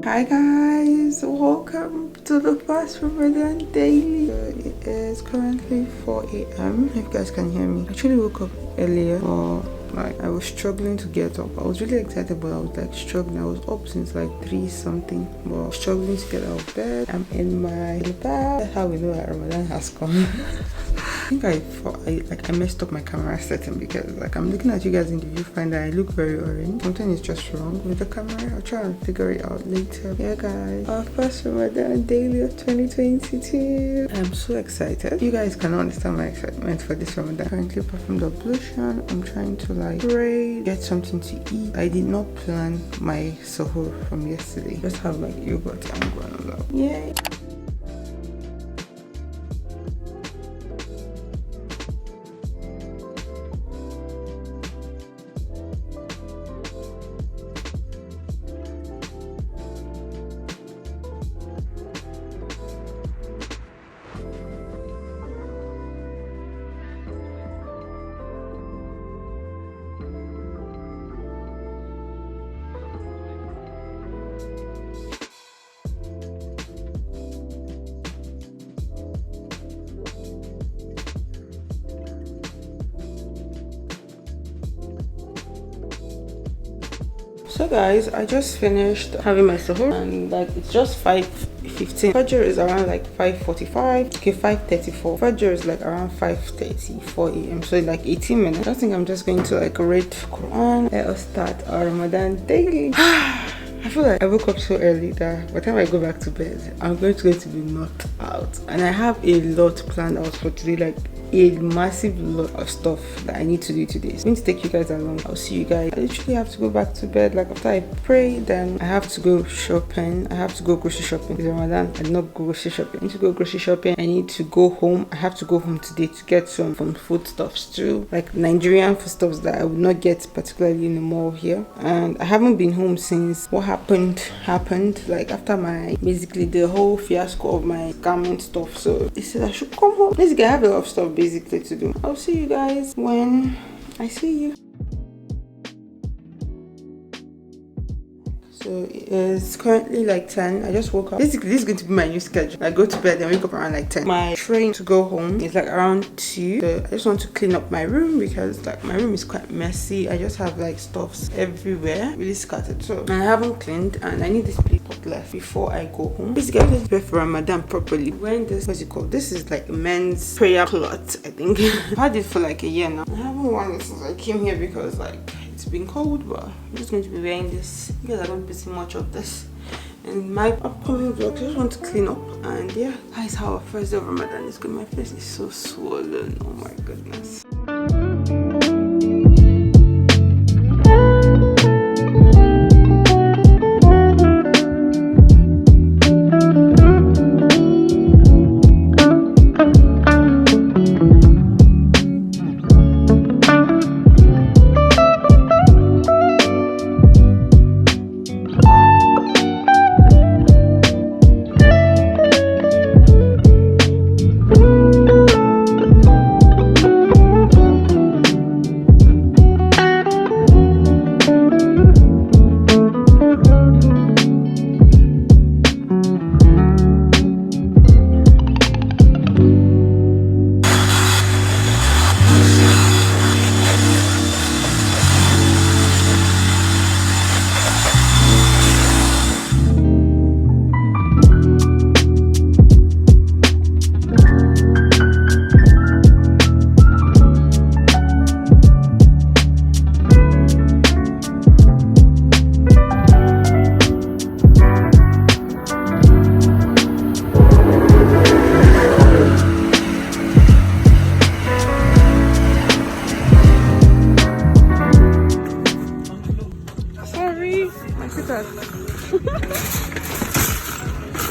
Hi guys, welcome to the first Ramadan daily. It is currently 4 a.m. if you guys can hear me. I actually woke up earlier, but I was struggling to get up. I was really excited, but I was struggling. I was up since 3 something, but struggling to get out of bed. I'm in my bed. That's how we know that Ramadan has come. I think I messed up my camera setting because I'm looking at you guys in the viewfinder. I look very orange. Something is just wrong with the camera. I'll try and figure it out later. Yeah guys, our first Ramadan daily of 2022. I'm so excited. You guys cannot understand my excitement for this Ramadan. Currently performed ablution. I'm trying to pray, get something to eat. I did not plan my sehur from yesterday. Just have yogurt and granola. Yay! So guys, I just finished having my sahur and it's just 5:15. Fajr is around 5:45. Okay, 5:34. Fajr is around 5:34 a.m. So 18 minutes. I think I'm just going to read Quran. Let us start our Ramadan daily. I feel like I woke up so early that by the time I go back to bed, I'm going to be knocked out. And I have a lot planned out for today, a massive lot of stuff that I need to do today. So I'm going to take you guys along. I'll see you guys. I literally have to go back to bed. After I pray, then I have to go shopping. I have to go grocery shopping. It's Ramadan. I did not go grocery shopping. I need to go grocery shopping. I need to go home. I have to go home today to get some foodstuffs too, Nigerian foodstuffs that I would not get particularly in the mall here. And I haven't been home since what happened. After basically the whole fiasco of my garment stuff. So they said I should come home. Basically, I have a lot of stuff basically to do. I'll see you guys when I see you. So it's currently 10. I just woke up. Basically, this is going to be my new schedule. I go to bed and wake up around 10. My train to go home is around 2. So I just want to clean up my room because my room is quite messy. I just have stuffs everywhere, really scattered. So I haven't cleaned and I need this pot left before I go home. Basically, I have to prepare for Ramadan properly. When this, what's it called? This is a men's prayer cloth, I think. I've had it for a year now. I haven't worn it since I came here because it's been cold, but I'm just going to be wearing this. You guys are going to see much of this in my upcoming vlog. I just want to clean up, and yeah, that is how our first day of Ramadan is going. My face is so swollen. Oh my goodness.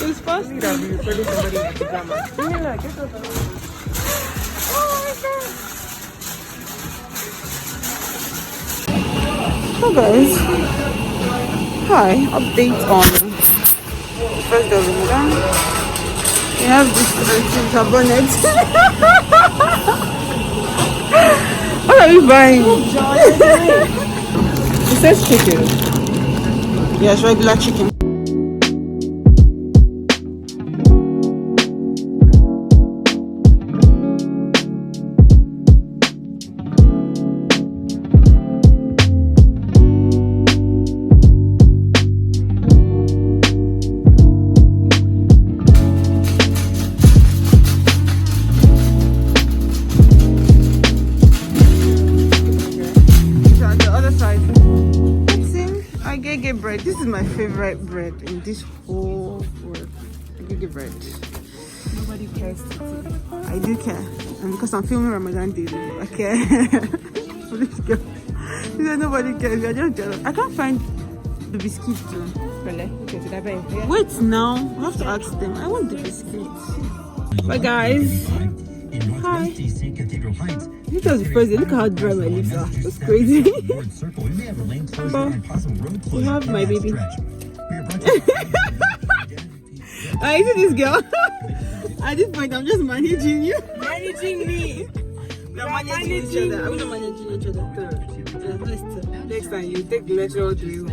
It's fast. So guys, hi, update on the first day of Ramadan. We have this bonnet. What are you buying? It says chicken. Yes, regular chicken. favorite bread in this whole world. Gigi bread. Nobody cares today. I do care. And because I'm filming Ramadan daily, I care. For this girl. She said nobody cares. You're just jealous. I can't find the biscuits too. Wait now. I have to ask them. I want the biscuits. But guys. Hi. This was the first day. Look how dry my lips are. That's crazy. But you have my baby. I see this girl. At this point, I'm just managing you. Managing me. We're managing each other. I'm not managing each other. Next time you take the lecture all to you.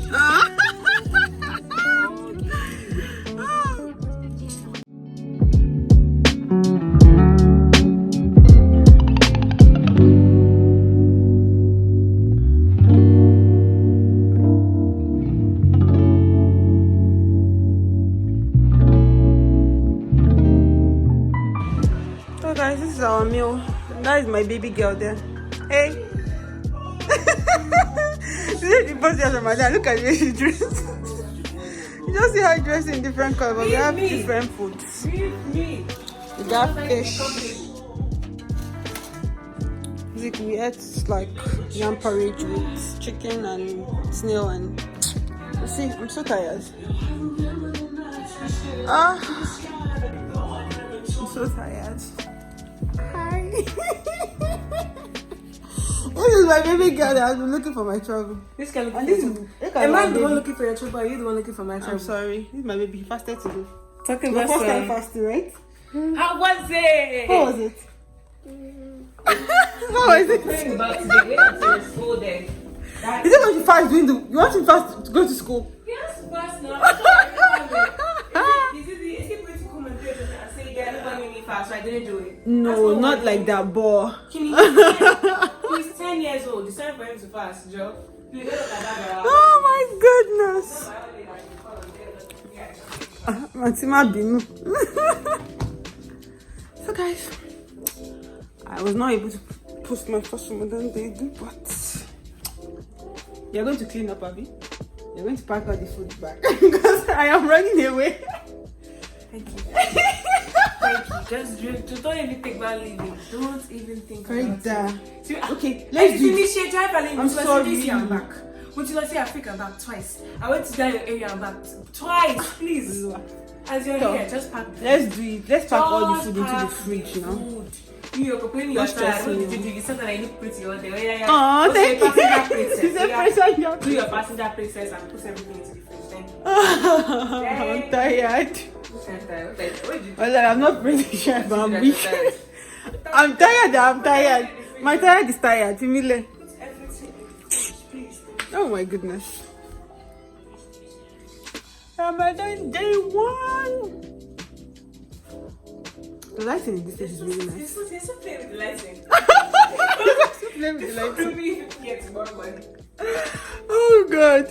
So guys, this is our meal. That is my baby girl there. Hey. This is the first day of Ramadan. Look at the way she dressed. You just see her dressed in different colors, but we have different foods. We got fish. We ate like yam porridge with chicken and snail and see, I'm so tired. I'm so tired. Hi. This is my baby girl that has been looking for my trouble. This can look and this is am I the one looking for your trouble? Are you the one looking for my trouble? I'm sorry. This is my baby. He fasted today. Talking Your about first time fasting, right? how was it? How was it? How was it? Praying about today. Wait until you're school day. Is it when you fast doing the? You want to fast to go to school? Yes, fast now. Is it going to come and say yeah, nobody need fast, so I didn't do it? No, not like that, boy. He's 10 years old. It's time for him to fast, Joe. Oh my goodness. Matima Binu. So guys, I was not able to post my first Ramadan day, but you're going to clean up, Abby. You're going to pack out the food back because I am running away. Thank you. Thank you. Just don't even think about leaving. Don't even think about it. See, Okay, let's do it. I'm sorry. I'm back. Would you like to say Africa back twice? I went to that area and back twice, please. As you're here, just pack. Let's do it. Let's pack all the food into the fridge, you know. You're complaining you're tired. What did you do? You said that I look pretty all day. Oh, thank you. Do your passenger princess and put everything into the fridge. Thank you. I'm tired. Well, I'm not pretty sure, but I'm weak. I'm tired. My tired is tired. Oh my goodness. Ramadan day 1. The lighting in this place is really nice. They're still playing with the lighting. Playing with the lighting. Yes, Oh god.